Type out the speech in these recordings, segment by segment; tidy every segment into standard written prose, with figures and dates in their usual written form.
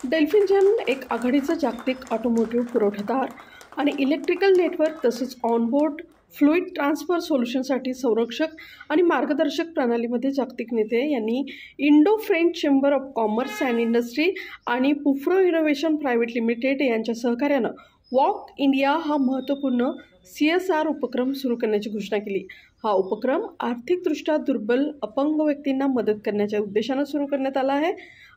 डेल्फिंजन एक आघाडीचा जागतिक ऑटोमोटिव्ह पुरवठादार आणि इलेक्ट्रिकल नेटवर्क तसेच ऑनबोर्ड फ्लुइड ट्रान्सफर सोल्युशनसाठी संरक्षक आणि मार्गदर्शक प्रणालीमध्ये जागतिक नेते यांनी Indo French chamber of commerce and industry आणि पुफ्रो इनोव्हेशन प्रायव्हेट लिमिटेड यांच्या सहकार्यानं वॉक इंडिया हा महत्त्वपूर्ण CSR उपक्रम सुरू करण्याची घोषणा केली। हा उपक्रम आर्थिकदृष्ट्या दुर्बल अपंग व्यक्तींना मदत करण्याच्या उद्देशानं सुरू करण्यात आला आहे।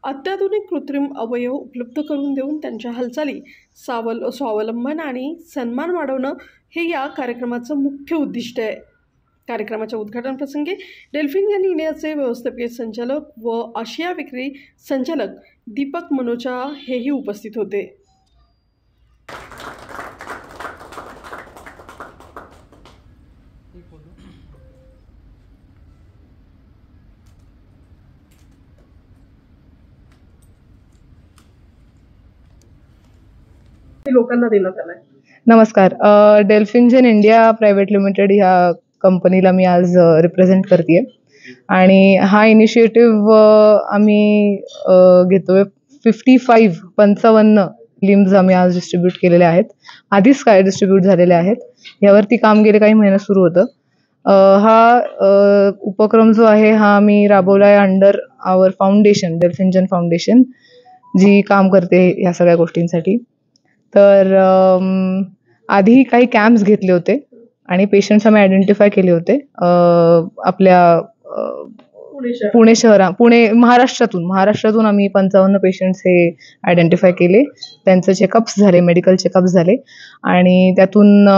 अत्याधुनिक कृत्रिम अवयव उपलब्ध करून देऊन त्यांच्या हालचाली स्वावलंबन आणि सन्मान वाढवणं हे या कार्यक्रमाचं मुख्य उद्दिष्ट आहे। कार्यक्रमाच्या उद्घाटन प्रसंगी डेल्फिंजन इंडियाचे व्यवस्थापकीय संचालक व आशिया विक्री संचालक दीपक मनोचा हेही उपस्थित होते। लोकांना देण्यात आलाय। नमस्कार, डेल्फिंजन इंडिया प्रायव्हेट लिमिटेड ह्या कंपनीला मी आज रिप्रेझेंट करते आणि हा इनिशिएटिव्ह आम्ही घेतोय। 55 लिम्स आम्ही आज डिस्ट्रीब्यूट केलेले आहेत। आधीच काय डिस्ट्रीब्यूट झालेले आहेत, यावरती काम गेले काही महिने सुरू होतं। हा उपक्रम जो आहे हा आम्ही राबवला आहे अंडर आवर फाउंडेशन, डेल्फिंजन फाउंडेशन, जी काम करते ह्या सगळ्या गोष्टींसाठी। तर आधी काही कॅम्प्स घेतले होते आणि पेशंट्स आम्ही आयडेंटिफाय केले होते आपल्या पुणे महाराष्ट्रातून आम्ही 55 पेशंट्स हे आयडेंटिफाय केले। त्यांचे चेकअप्स झाले, मेडिकल चेकअप्स झाले आणि त्यातून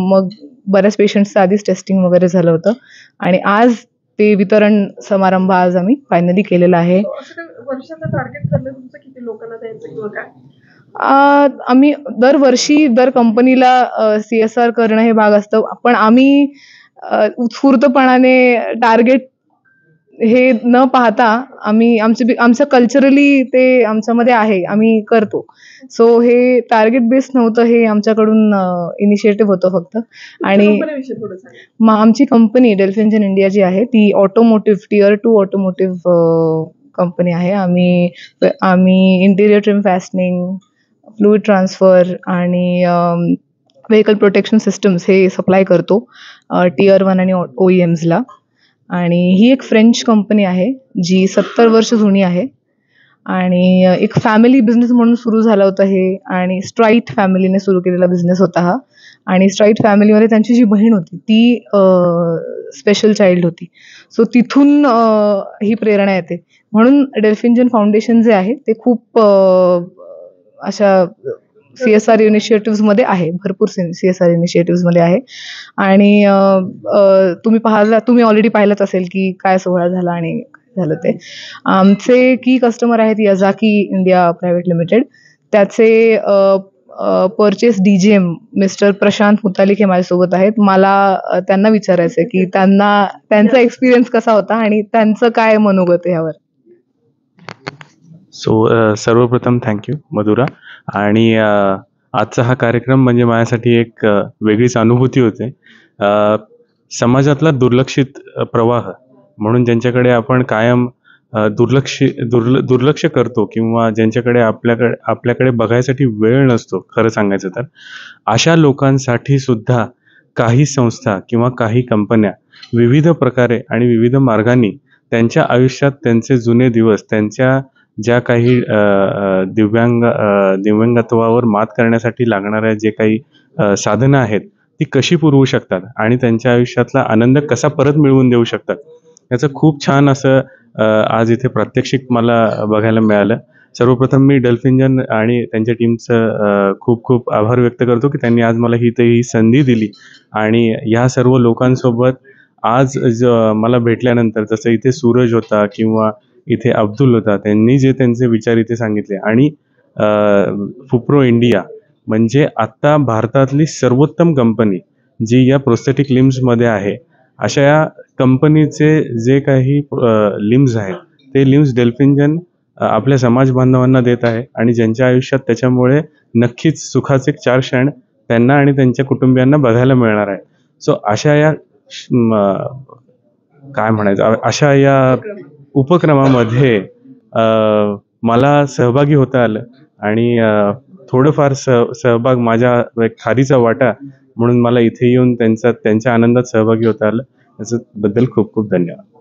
मग बऱ्याच पेशंट्सचं आधीच टेस्टिंग वगैरे झालं होतं आणि आज ते वितरण समारंभ आज आम्ही फायनली केलेला आहे। वर्षाचं टार्गेट ठरलं तुमचं, किती लोकांना द्यायचं किंवा काय? आम्ही दरवर्षी दर कंपनीला CSR करणं हे भाग असतं, पण आम्ही उत्स्फूर्तपणाने टार्गेट हे न पाहता आमचं कल्चरली ते आमच्यामध्ये आहे, आम्ही करतो। सो हे टार्गेट बेस्ड नव्हतं, हे आमच्याकडून इनिशिएटिव्ह होतं फक्त। आणि आमची कंपनी डेल्फिंजन इंडिया जी आहे ती ऑटोमोटिव्ह Tier 2 ऑटोमोटिव्ह कंपनी आहे। आम्ही इंटिरियर ट्रिम फॅस्टनिंग, फ्लुइड ट्रान्सफर आणि व्हेकल प्रोटेक्शन सिस्टम्स हे सप्लाय करतो Tier 1 आणि OEMsला। आणि ही एक फ्रेंच कंपनी आहे जी 70 वर्ष जुनी आहे आणि एक फॅमिली बिझनेस म्हणून सुरू झालं होतं हे, आणि स्ट्राईट फॅमिलीने सुरू केलेला बिझनेस होता हा। आणि स्ट्राईट फॅमिलीमध्ये त्यांची जी बहीण होती ती स्पेशल चाइल्ड होती, सो तिथून ही प्रेरणा येते। म्हणून डेल्फिंजन फाउंडेशन जे आहे ते खूप अशा CSR इनिशिएटिव्ह मध्ये आहे, भरपूर CSR इनिशिएटिव्ह मध्ये आहे। आणि तुम्ही ऑलरेडी पाहिलंच असेल की काय सोहळा झाला आणि झालं ते। आमचे की कस्टमर आहेत याझाकी इंडिया प्रायव्हेट लिमिटेड, त्याचे परचेस DGM मिस्टर प्रशांत मुतालिक हे माझ्यासोबत आहेत। मला त्यांना विचारायचं की त्यांचा एक्सपिरियन्स कसा होता आणि त्यांचं काय मनोगत आहे यावर। सर्वप्रथम थँक्यू मधुरा। आणि आजचा हा कार्यक्रम म्हणजे माझ्यासाठी एक वेगळीच अनुभूती होते। समाजातला दुर्लक्षित प्रवाह म्हणून ज्यांच्याकडे आपण कायम दुर्लक्ष करतो किंवा ज्यांच्याकडे आपल्याकडे बघायसाठी वेळ नसतो, खरं सांगायचं तर अशा लोकांसाठी सुद्धा काही संस्था किंवा काही कंपन्या विविध प्रकारे आणि विविध मार्गांनी त्यांच्या आयुष्यात त्यांचे जुने दिवस, त्यांच्या ज्या काही दिव्यांगत्वावर मात करण्यासाठी लागणाऱ्या जे काही साधनं आहेत ती कशी पुरवू शकतात आणि त्यांच्या आयुष्यातला आनंद कसा परत मिळवून देऊ शकतात, याचं खूप छान असं आज इथे प्रात्यक्षिक मला बघायला मिळालं। सर्वप्रथम मी डेल्फिंजन आणि त्यांच्या टीमचं खूप खूप आभार व्यक्त करतो की त्यांनी आज मला ही संधी दिली आणि ह्या सर्व लोकांसोबत आज मला भेटल्यानंतर, जसं इथे सूरज होता किंवा इथे अब्दुल होता, त्यांनी जे त्यांचे विचार इथे सांगितले आणि पुफ्रो इंडिया म्हणजे आता भारतातली सर्वोत्तम कंपनी जी या प्रोस्थेटिक लिम्समध्ये आहे, अशा या कंपनीचे जे काही लिम्स आहेत ते लिम्स डेल्फिंजन आपल्या समाज बांधवांना देत आहे आणि ज्यांच्या आयुष्यात त्याच्यामुळे नक्कीच सुखाचे 4 क्षण त्यांना आणि त्यांच्या कुटुंबियांना बघायला मिळणार आहे। सो अशा या अशा या उपक्रमामध्ये मला सहभागी होता आलं आणि थोडंफार सहभाग माझ्या एक खारीचा वाटा म्हणून मला इथे येऊन त्यांच्या आनंदात सहभागी होता आलं. याच्याबद्दल खूप खूप धन्यवाद.